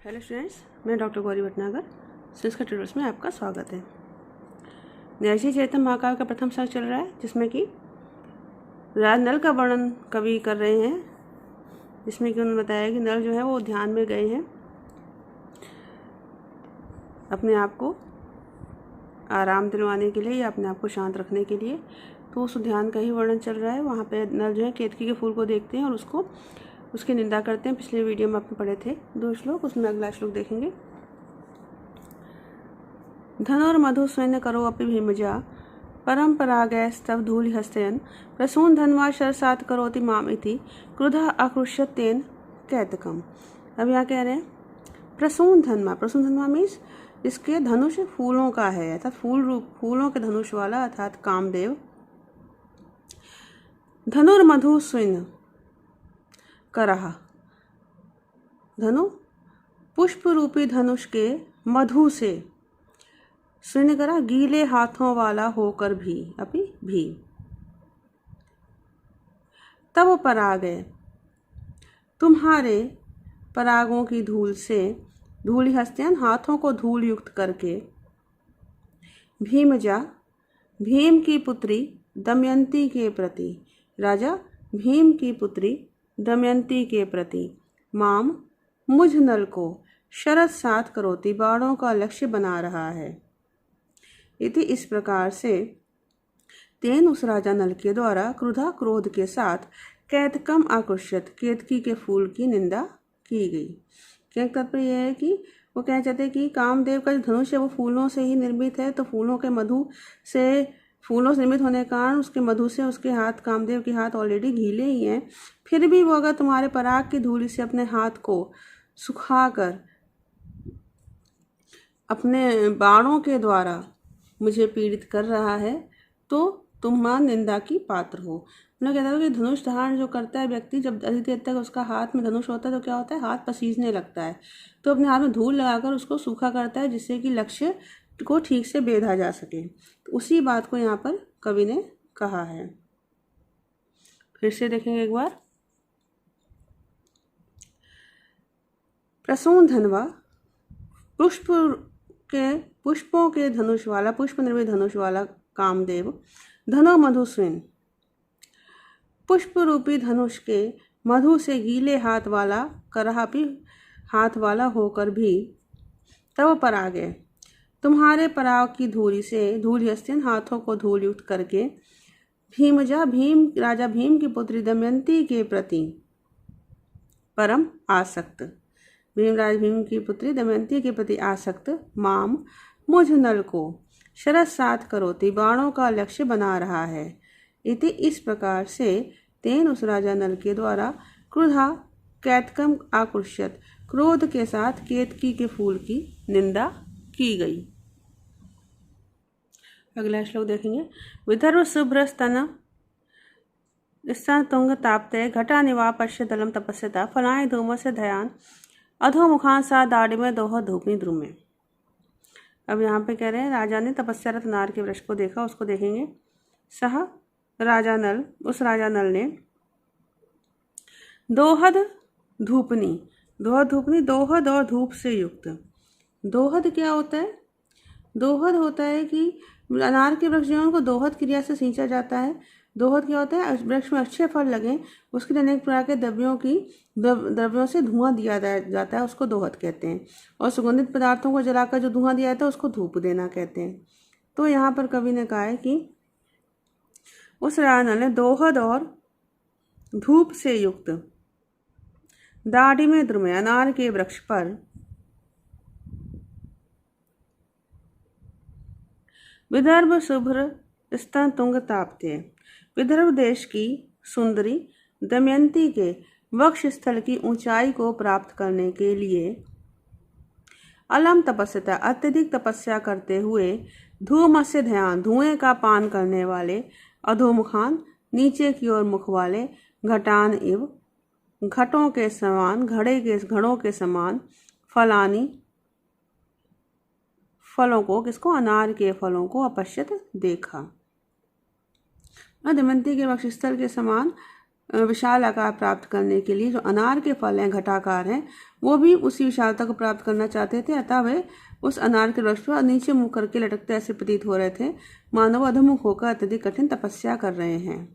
Hello students, मैं doctor Gauri Bhatnagar Sanskrit tutors में आपका स्वागत है। नैशी चैतन्य महाकाव्य का प्रथम सर्ग चल रहा है, जिसमें कि राज नल का वर्णन कवि कर रहे हैं। जिसमें कि उन्होंने बताया कि नल जो है वो ध्यान में गए हैं अपने आप को आराम दिलवाने के लिए या अपने आप को शांत रखने के लिए। तो उस ध्यान का ही वर्णन चल रहा है। वहाँ पे नल जो है केतकी के फूल को देखते हैं और उसकी निंदा करते हैं। पिछले वीडियो में आपने पढ़े थे 2 श्लोक, उसमें अगला श्लोक देखेंगे। धनुर्मधु स्वैन्य करो अपि भीमजा परंपरागैस्तव धूलि हस्तयन प्रसून धन्वा शरसात करोति माम इति क्रुधा आकृष्यत तेन कैतकम। अब यहाँ कह रहे हैं प्रसून धन्वा। प्रसून धन्वा मीन्स इसके धनुष फूलों का है, अर्थात फूलों के धनुष वाला, अर्थात कामदेव। धनुर्मधु स्वैन्य करहा, धनु पुष्प रूपी धनुष के मधु से स्वर्ण करा, गीले हाथों वाला होकर भी अपि भी। तब पराग है तुम्हारे परागों की धूल से, धूलि हस्त्यन हाथों को धूल युक्त करके, भीमजा भीम की पुत्री दमयंती के प्रति, राजा भीम की पुत्री दमयंती के प्रति, माम मुझ नल को शरद साथ करोति बाणों का लक्ष्य बना रहा है। इति इस प्रकार से तेन उस राजा नल के द्वारा क्रुधा क्रोध के साथ कैतकम आकृष्यत केतकी के फूल की निंदा की गई। क्या तात्पर्य यह है कि वो कह चाहते हैं कि कामदेव का जो धनुष है वो फूलों से ही निर्मित है। तो फूलों से निर्मित होने के कारण उसके मधु से उसके हाथ, कामदेव के हाथ ऑलरेडी गीले ही हैं। फिर भी वो अगर तुम्हारे पराग की धूलि से अपने हाथ को सुखाकर अपने बाणों के द्वारा मुझे पीड़ित कर रहा है, तो तुम निंदा की पात्र हो। मैं कहता हूँ कि धनुष धारण जो करता है व्यक्ति, जब अधिक देर तक उसका हाथ में धनुष होता है तो क्या होता है, हाथ पसीजने लगता है। तो अपने हाथ में धूल लगाकर उसको सूखा करता है, जिससे कि लक्ष्य को ठीक से बेधा जा सके। तो उसी बात को यहाँ पर कवि ने कहा है। फिर से देखेंगे एक बार। प्रसून धनवा पुष्पों के धनुष वाला, पुष्प निर्मित धनुष वाला कामदेव, धनो मधु स्वैन पुष्प रूपी धनुष के मधु से गीले हाथ वाला, करहापी हाथ वाला होकर भी, तब पराग है तुम्हारे पराग की धूलि से, धूलि हस्त्यन हाथों को धूल युक्त करके, भीमजा राजा भीम की पुत्री दमयंती के प्रति परम आसक्त, भीम की पुत्री दमयंती के प्रति आसक्त, माम मुझ नल को शरद साथ करोति बाणों का लक्ष्य बना रहा है। इति इस प्रकार से तेन उस राजा नल के द्वारा क्रुधा कैतकम आकृष्यत क्रोध के साथ केतकी के फूल की निंदा की गई। अगला श्लोक देखेंगे। विदर्भ शुभ्र स्तन तुंग ताप्ते घटा निवा पश्य दलम तपस्यता फलाय धूम से धयान अधो मुखान सा दाढ़ी में दोह धूपनी द्रुमे। अब यहाँ पे कह रहे हैं राजा ने तपस्यारत नार के वृक्ष को देखा, उसको देखेंगे। उस राजा नल ने दोहद धूपनी दोहद और धूप से युक्त। दोहद क्या होता है? दोहद होता है कि अनार के वृक्ष जो उनको दोहद क्रिया से सींचा जाता है। दोहद क्या होता है? वृक्ष में अच्छे फल लगे, उसके लिए अनेक प्रकार के द्रव्यों से धुआं दिया जाता है, उसको दोहद कहते हैं। और सुगंधित पदार्थों को जलाकर जो धुआं दिया जाता है उसको धूप देना कहते हैं। तो यहाँ पर कवि ने कहा है कि उस राजा ने दोहद और धूप से युक्त दाढ़ी में द्रुमे अनार के वृक्ष पर विदर्भ शुभ्र स्तन तुंग ताप्ते, विदर्भ देश की सुंदरी दमयंती के वक्ष स्थल की ऊंचाई को प्राप्त करने के लिए अलम तपस्या अत्यधिक तपस्या करते हुए, धूम से ध्यान धुएं का पान करने वाले, अधोमुखान नीचे की ओर मुख वाले, घटान इव घड़ों के समान, फलानी फलों को, किसको? अनार के फलों को अपश्यत देखा। दमयंती के वक्षस्थल के समान विशाल आकार प्राप्त करने के लिए जो अनार के फल हैं घटाकार हैं, वो भी उसी विशालता को प्राप्त करना चाहते थे। अतः वे उस अनार के वृक्ष पर नीचे मुख करके लटकते ऐसे प्रतीत हो रहे थे, मानव अधोमुख होकर अत्यधिक कठिन तपस्या कर रहे हैं।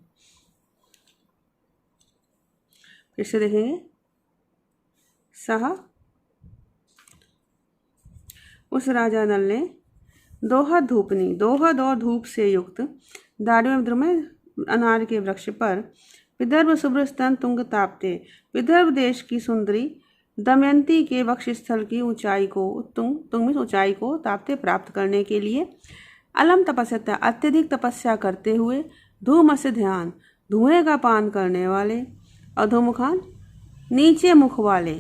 फिर से देखेंगे, सहा उस राजा नल ने दोहद धूपनी, दोहद और धूप से युक्त दाढ़ी में अनार के वृक्ष पर विदर्भ शुभ्र स्तन तुंग तापते, विदर्भ देश की सुंदरी दमयंती के वक्ष स्थल की ऊंचाई को तुंग में ऊंचाई को तापते प्राप्त करने के लिए अलम तपस्या अत्यधिक तपस्या करते हुए धूम से ध्यान धुएं का पान करने वाले अधोमुखान नीचे मुख वाले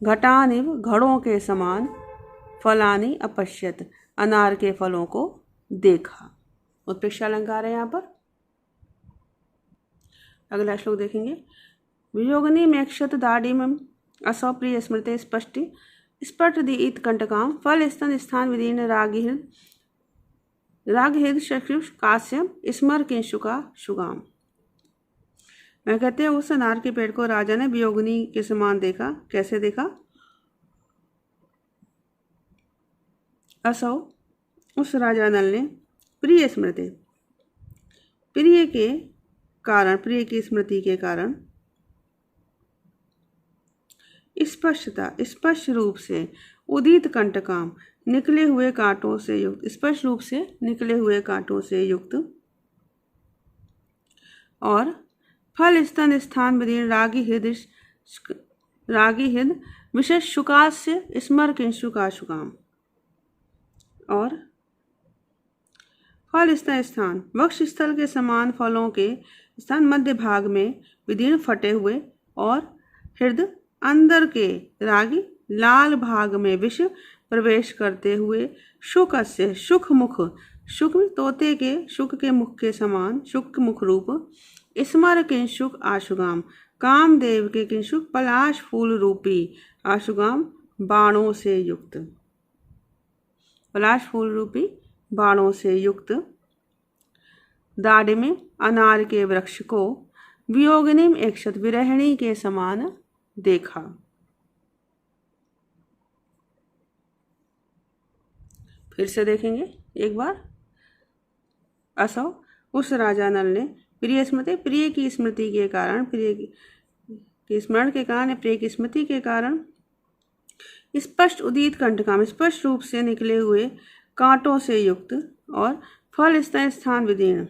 घटानिव घड़ों के समान फलानी अपश्यत अनार के फलों को देखा। उत्प्रेक्षा अलंकार है यहाँ पर। अगला श्लोक देखेंगे, वियोगनी मेक्षत दाढ़ीमं असौ प्रिय स्मृते स्पष्टि स्पट दीत कंटकाम फल स्तन स्थान विदीर्ण रागहिद चक्षुष काश्यम स्मर किंशुका शुगाम। मैं कहते हैं उस अनार के पेड़ को राजा ने वियोगनी के समान देखा। कैसे देखा? असौ उस राजा नल ने प्रिय स्मृति, प्रिय के कारण, प्रिय की स्मृति के कारण स्पष्ट रूप से उदित कंटकाम निकले हुए कांटों से युक्त, स्पष्ट रूप से निकले हुए कांटों से युक्त और फल स्तन स्थान विदीर्ण रागी हृद विशेष शुकास्य स्मर किंशुका शुकाम। और फल स्थान वक्ष स्थल के समान फलों के स्थान मध्य भाग में विदीर्ण फटे हुए और हृदय अंदर के रागी लाल भाग में विष प्रवेश करते हुए शुक से शुक मुख, शुक तोते के शुक के मुख के समान शुक मुख रूप स्मर किंशुक आशुगाम कामदेव के किंशुक पलाश फूल रूपी आशुगाम बाणों से युक्त, पलाश फूल रूपी बाणों से युक्त दाढ़ी में अनार के वृक्ष को वियोगिनीम एकशत विरहिणी के समान देखा। फिर से देखेंगे एक बार, असौ उस राजा नल ने प्रिय स्मृति, प्रिय की स्मृति के कारण, प्रिय की स्मरण के कारण, प्रिय की स्मृति के कारण स्पष्ट उदित कंटकाम स्पष्ट रूप से निकले हुए कांटों से युक्त और फल स्थान विदीर्ण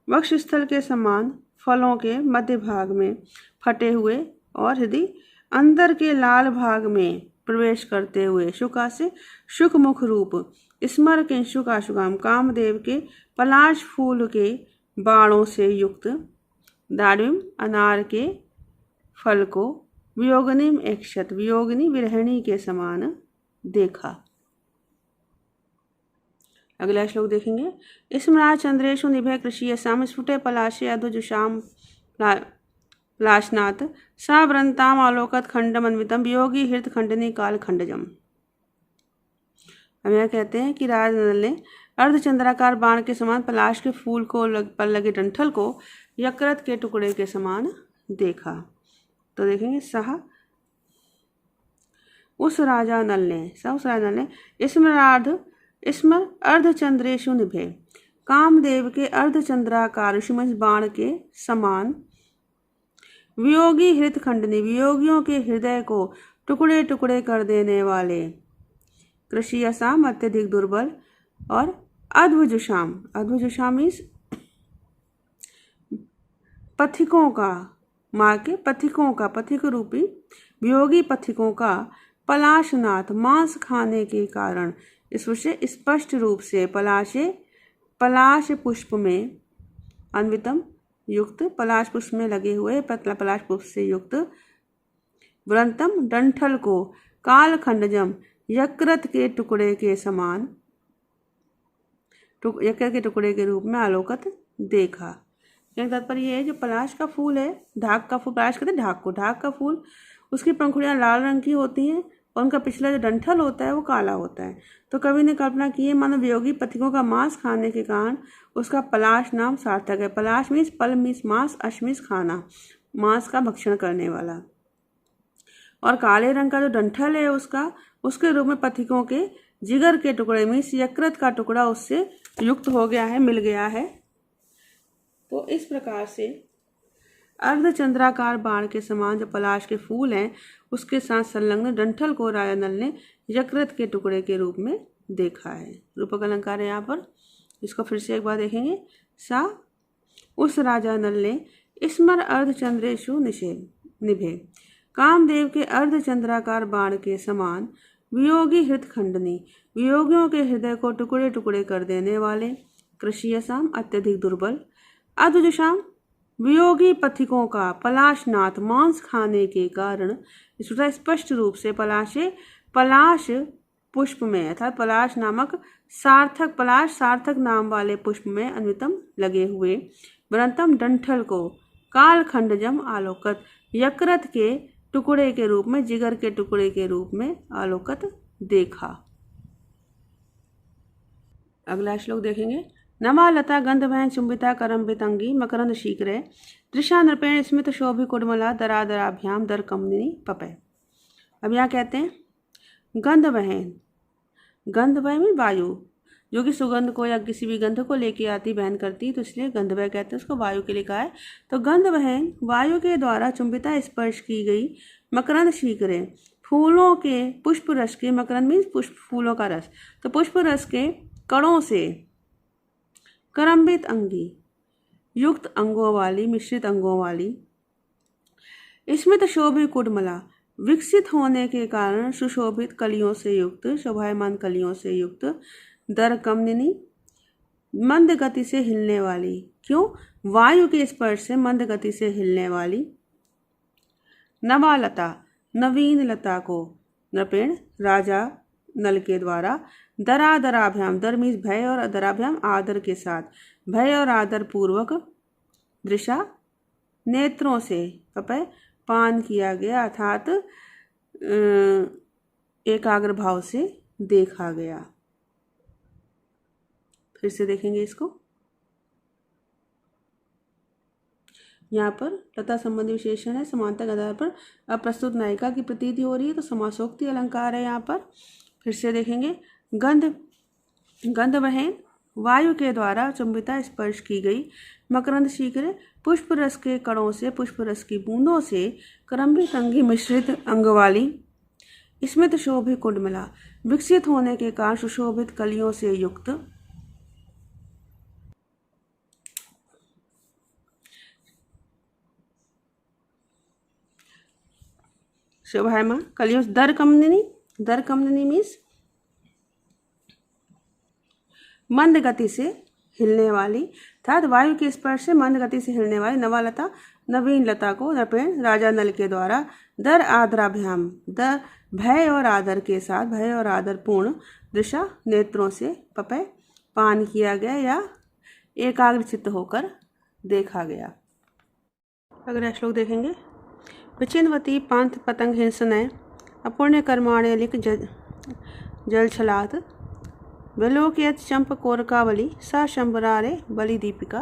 वक्ष स्थल के समान फलों के मध्य भाग में फटे हुए और हृदय अंदर के लाल भाग में प्रवेश करते हुए शुका से शुक मुख रूप स्मर किंशुक आशुगाम कामदेव के पलाश फूल के बाणों से युक्त दाढ़िम अनार के फल को वियोगनीम एकशत वियोगिनी विरहिणी के समान देखा। अगला श्लोक देखेंगे, स्मरा चंद्रेशु निभय कृषि साम स्फुटे पलाशे अधुजुषाम पलाशनाथ सावरंताम आलोकत खंडम अन्वितम वियोगी हृत खंडनी काल खंडजम। हम यह कहते हैं कि राजा नल ने अर्धचंद्राकार बाण के समान पलाश के फूल को पर लगे डंठल को यकृत के टुकड़े के समान देखा। तो देखेंगे, उस राजा नल ने स्मर अर्धचंद्रेशु निभे कामदेव के अर्धचंद्राकार बाण के समान वियोगी हृत खंडनी वियोगियों के हृदय को टुकड़े टुकड़े कर देने वाले कृषि असाम अत्यधिक दुर्बल और अध्वजुषाम इस पथिकों का माँ के पथिक रूपी वियोगी पथिकों का पलाशनाथ मांस खाने के कारण इस विषय स्पष्ट रूप से पलाश पुष्प में अन्वितम युक्त पलाश पुष्प में लगे हुए पलाश पुष्प से युक्त वृंतम डंठल को काल खंडजम यकृत के टुकड़े के समान यकृत के टुकड़े के रूप में आलोकत देखा। तात्पर्य है जो पलाश का फूल है, ढाक का फूल, पलाश कहते हैं ढाक को, ढाक का फूल उसकी पंखुड़ियाँ लाल रंग की होती हैं और उनका पिछला जो डंठल होता है वो काला होता है। तो कवि ने कल्पना की है मानो वियोगी पथिकों का मांस खाने के कारण उसका पलाश नाम सार्थक है। पलाश मीन्स पल मीन्स मांस, अश मीन्स खाना, मांस का भक्षण करने वाला। और काले रंग का जो डंठल है उसका, उसके रूप में पथिकों के जिगर के टुकड़े मीन्स यकृत का टुकड़ा उससे युक्त हो गया है, मिल गया है। तो इस प्रकार से अर्धचंद्राकार बाण के समान जो पलाश के फूल हैं उसके साथ संलग्न डंठल को राजा नल ने यकृत के टुकड़े के रूप में देखा है। रूपक अलंकार है यहाँ पर, इसको फिर से एक बार देखेंगे। सा उस राजा नल ने स्मर अर्धचंद्रेशु निभे, कामदेव के अर्धचंद्राकार बाण के समान वियोगी हृत खंडनी, वियोगियों के हृदय को टुकड़े टुकड़े कर देने वाले, कृषियसाम अत्यधिक दुर्बल, अद्भुतशाम वियोगी पथिकों का पलाशनाथ मांस खाने के कारण स्पष्ट रूप से पलाश पुष्प में अर्थात पलाश नामक सार्थक नाम वाले पुष्प में अन्वितम लगे हुए वरंतम डंठल को कालखंडजम आलोकत यकृत के टुकड़े के रूप में, जिगर के टुकड़े के रूप में आलोकत देखा। अगला श्लोक देखेंगे। नमा लता गंधवहन चुंबिता करम्बित अंगी मकरंद शीघ्रे दृशा नृपेण स्मित शोभि कुडमला दरादराभ्याम दर कमनिनी पपय। अब यहाँ कहते हैं गंधवहन, गंधवह में वायु जो कि सुगंध को या किसी भी गंध को लेके आती बहन करती, तो इसलिए गंधवह कहते हैं उसको, वायु के लिए कहा है। तो गंधवहन वायु के द्वारा चुंबिता स्पर्श की गई मकरंद शीघ्रे फूलों के पुष्प रस के, मकरंद मीन्स पुष्प फूलों का रस, तो पुष्प रस के कणों से करम्बित अंगी युक्त अंगों वाली, मिश्रित अंगों वाली, स्मित शोभि कुडमला विकसित होने के कारण सुशोभित कलियों से युक्त, शोभायमान कलियों से युक्त, दर कमनिनी मंद गति से हिलने वाली, क्यों? वायु के स्पर्श से मंद गति से हिलने वाली, नवालता नवीन लता को नृपेण राजा नल के द्वारा, दरादराभ्याम दर मीन्स भय और दराभ्याम आदर के साथ, भय और आदर पूर्वक, दृशा नेत्रों से पपय पान किया गया अर्थात एकाग्र भाव से देखा गया। फिर से देखेंगे इसको। यहाँ पर लता संबंधी विशेषण है, समानता के आधार पर अब प्रस्तुत नायिका की प्रतीति हो रही है, तो समासोक्ति अलंकार है यहाँ पर। फिर से देखेंगे। गंधवहन वायु के द्वारा चुंबिता स्पर्श की गई मकरंद शीघ्र पुष्प रस के कणों से, पुष्प रस की बूंदों से करम्बित अंगी मिश्रित अंग वाली, स्मित शोभि कुंडमला विकसित होने के कारण सुशोभित कलियों से युक्त, शोभायमान कलियों से, दर कमनिनी मीन्स मंद गति से हिलने वाली, अर्थात वायु के स्पर्श से मंद गति से हिलने वाली नवालता नवीन लता को नृपेण राजा नल के द्वारा दर आदराभ्याम दर भय और आदर के साथ, भय और आदर पूर्ण, दृशा नेत्रों से पपय पान किया गया या एकाग्रचित्त होकर देखा गया। अगला श्लोक देखेंगे। विचिन्वती पंथ पतंग हिंसनय अपुण्य कर्माण्य लिख जल छलात विलोकयत चंप कोरकावली सा शंबरारे बलि दीपिका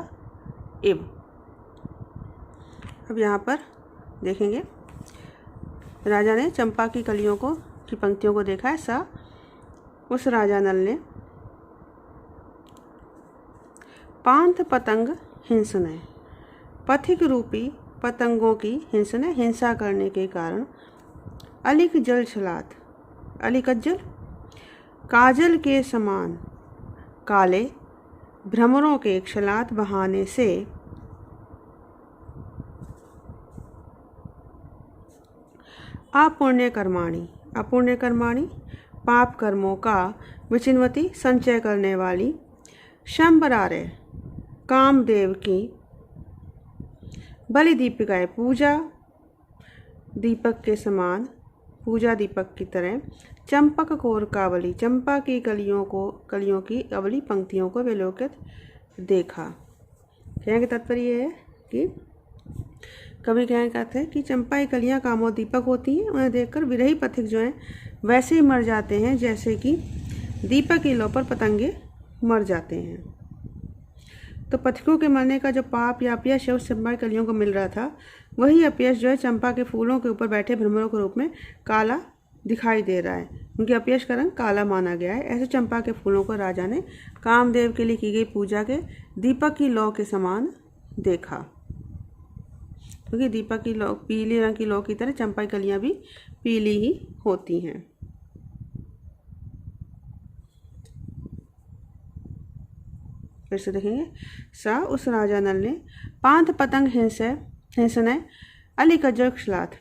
एव। अब यहाँ पर देखेंगे राजा ने चंपा की कलियों को की पंक्तियों को देखा है। सा उस राजा नल ने पांथ पतंग हिंसन पथिक रूपी पतंगों की हिंसा करने के कारण अलिक जल छलात, अलिकज्जल काजल के समान काले भ्रमरों के क्षलात बहाने से अपुण्य कर्माणी पाप कर्मों का विचिन्वती संचय करने वाली शंबरारे कामदेव की बलि दीपिकाएं पूजा दीपक के समान, पूजा दीपक की तरह चंपक कोरकावली चंपा की कलियों की अवली पंक्तियों को विलोकित देखा। कहने का तात्पर्य है कि कवि कहना चाहते हैं कि चंपा की कलियां कामोदीपक होती हैं, उन्हें देखकर विरही पथिक जो हैं वैसे ही मर जाते हैं जैसे कि दीपक की लौ पर पतंगे मर जाते हैं। तो पथिकों के मरने का जो पाप या अपयश है उस चंपा की कलियों को मिल रहा था, वही अपयश जो है चंपा के फूलों के ऊपर बैठे भ्रमरों के रूप में काला दिखाई दे रहा है। उनके अपयश का रंग काला माना गया है। ऐसे चंपा के फूलों को राजा ने कामदेव के लिए की गई पूजा के दीपक की लौ के समान देखा, क्योंकि दीपक की लौ पीले रंग की लौ की तरह चंपा की कलियां भी पीली ही होती हैं। फिर से देखेंगे। सा उस राजा नल ने पांथ पतंग हिंसने अली कज्जर खिलात।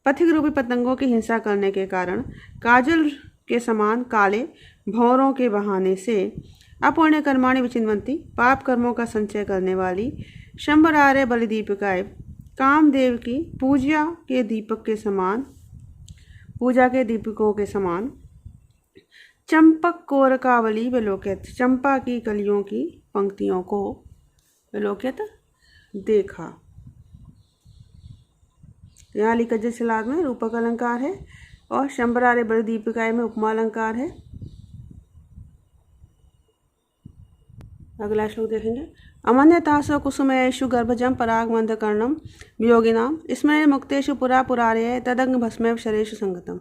पथिक रूपी पतंगों की हिंसा करने के कारण काजल के समान काले भौरों के बहाने से अपुण्य कर्माणि विचिन्वंती, पाप कर्मों का संचय करने वाली शंबरार्य बलिदीपिकाएं कामदेव की पूजा के दीपकों के समान चंपक कोरकावली विलोकित, चंपा की कलियों की पंक्तियों को विलोकित देखा। यहाँ लिखा सिलाद में रूपक अलंकार है और शंबरार्य बलिदीपिकाएं में उपमा अलंकार है। अगला श्लोक देखेंगे। अमन्यतासो कुसुमेषु गर्भजम परागमंधकर्णम वियोगिनाम स्मरण मुक्तेषु पुरा पुरार्य तदंग भस्मेव शरेषु संगतम।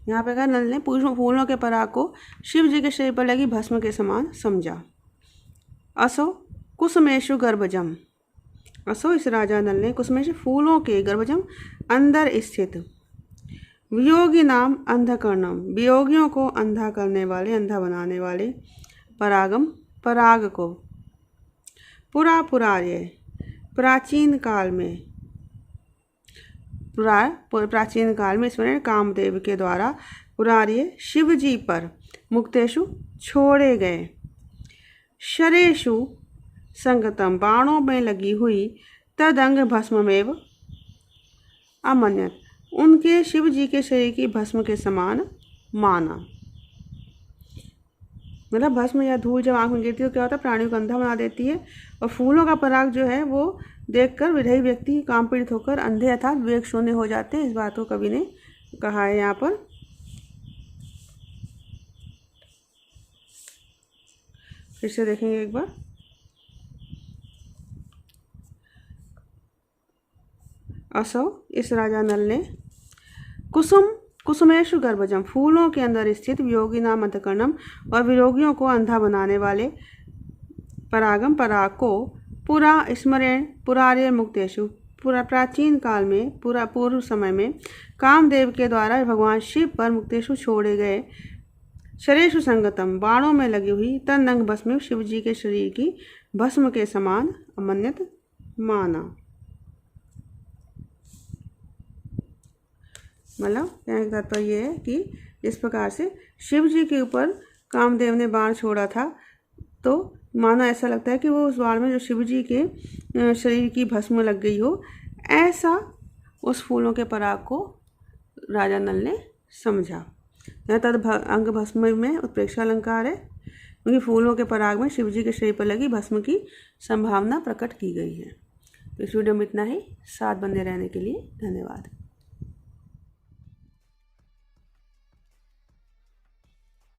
यहाँ पे कहा नल ने फूलों के पराग को शिव जी के शरीर पर लगी भस्म के समान समझा। असो कुसुमेषु गर्भजम, असो इस राजा नल ने कुसुमेषु फूलों के गर्भजम अंदर स्थित वियोगी नाम अंधकर्णम, वियोगियों को अंधा करने वाले, अंधा बनाने वाले परागम पराग को पुरा पुरार्य प्राचीन काल में स्मरण कामदेव के द्वारा पुरार्य शिव जी पर मुक्तेषु छोड़े गए शरेषु संगतम, बाणों में लगी हुई तदंग भस्ममेव अमन्यत, उनके शिव जी के शरीर की भस्म के समान माना। मतलब भस्म या धूल जब आँख में गिरती है तो क्या होता है, प्राणियों को अंधा बना देती है। और फूलों का पराग जो है वो देखकर विधेयी व्यक्ति काम पीड़ित होकर अंधे अर्थात विवेक शून्य हो जाते हैं। इस बात को कवि ने कहा है यहाँ पर। फिर से देखेंगे एक बार। असो इस राजा नल ने कुसुमेषु गर्भजम, फूलों के अंदर स्थित वियोगी नाम अंधकर्णम और वियोगियों को अंधा बनाने वाले परागम पराग को पुरा स्मरण पुरार्य मुक्तेषु, पूरा प्राचीन काल में पूर्व समय में कामदेव के द्वारा भगवान शिव पर मुक्तेषु छोड़े गए शरेषु संगतम, बाणों में लगी हुई तदंग भस्म शिव जी के शरीर की भस्म के समान अमन्यत माना। मतलब कहने का तात्पर्य ये है कि इस प्रकार से शिव जी के ऊपर कामदेव ने बाण छोड़ा था तो माना ऐसा लगता है कि वो उस बाण में जो शिव जी के शरीर की भस्म लग गई हो, ऐसा उस फूलों के पराग को राजा नल ने समझा। यह तद अंग भस्म में उत्प्रेक्षा अलंकार है, क्योंकि फूलों के पराग में शिव जी के शरीर पर लगी भस्म की संभावना प्रकट की गई है। तो इस वीडियो में इतना ही। साथ बने रहने के लिए धन्यवाद।